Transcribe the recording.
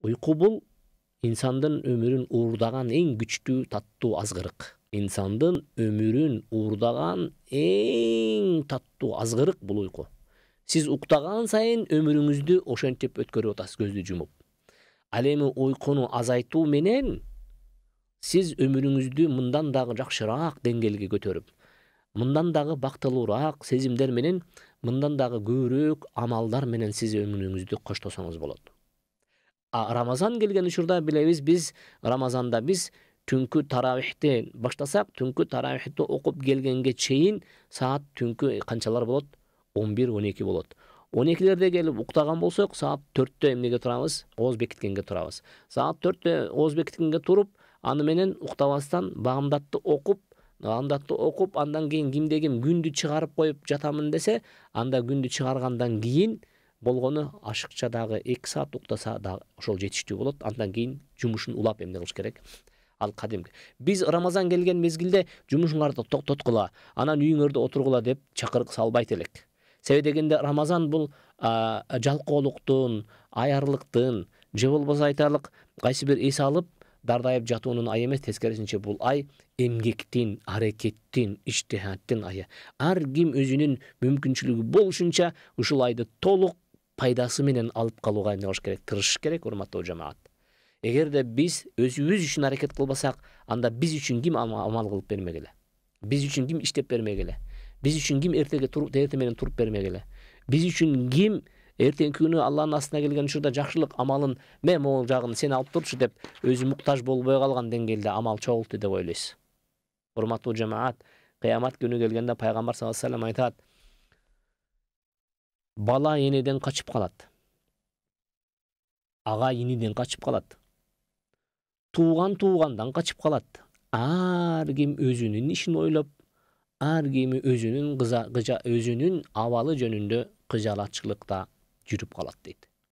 Uyku bul insandын ömürün uğurdagan en güçlü tattуу azgırık. İnsandın ömürün uğurdagan en tattуу azgırık bul uyku. Siz uktagан сайын ömürüңүздү ошентип өткөрүп атасыз көздү жумуп. Ал эми уйкуну азайтуу менен сиз ömürüңүздү мындан дагы жакшыраак деңгээлге көтөрүп, мындан дагы бактылуураак сезимдер менен, мындан дагы көбүрөөк амалдар менен сиз ömürüңүздү коштосоңуз болот. Рамазан келген учурда билебиз, биз Рамазанда биз түнкү таравихти баштасак, түнкү таравихти окуп келгенге чейин саат түнкү канчалар болот? 11-12 болот. 12-лерде келип уктаган болсок, саат 4-тө эмнеге турабыз? Ооз бекиткенге турабыз. Саат 4-тө ооз бекиткенге туруп, аны менен уктабастан багымдатты окуп, андан кийин кимде ким күндү чыгарып коюп жатамын десе, анда күндү чыгаргандан кийин болгону ашыкча дагы 2 саат уктаса да ошол жетиштүү болот. Андан кийин жумушун улап эмне кылыш керек? Ал кадимки. Биз Рамазан келген мезгилде жумушуңарды токтоткула, анан үйүңөрдө отургула деп чакырык салбайт элек. Себеби дегенде Рамазан бул жалкоолуктун, аярлыктын, же болбосо айтарлык кайсы бир эс алып дардайып жатуунун айы эмес, тескерисинче бул ай эмгектин, аракеттин, иштихаттын айы. Ар ким өзүнүн мүмкүнчүлүгү болушунча ушул айды толук пайдасы менен алып калууга эмне кылыш керек? Тырышыш керек, урматтуу жамаат. Эгерде биз өзүбүз үчүн аракет кылбасак, анда биз үчүн ким амал кылып бермегиле? Биз үчүн ким иштеп бермегиле? Биз үчүн ким эрте менен туруп бермегиле? Биз үчүн ким эртеңки күнү Алланын астына келген учурда жакшылык амалын могул жагын сен алып турчу деп өзү муктаж болбой калган деңгээлде амал чогулту деп ойлойсуз. Урматтуу жамаат, кыямат күнү келгенде пайгамбар саллаллаху алейхи вассалам айтат: бала энеден качып калат. Ага иниден качып калат. Туугандан качып калат. Ар ким өзүнүн ишин ойлоп, ар ким өзүнүн абалы жөнүндө кыжалатчылыкта жүрүп калат дейт.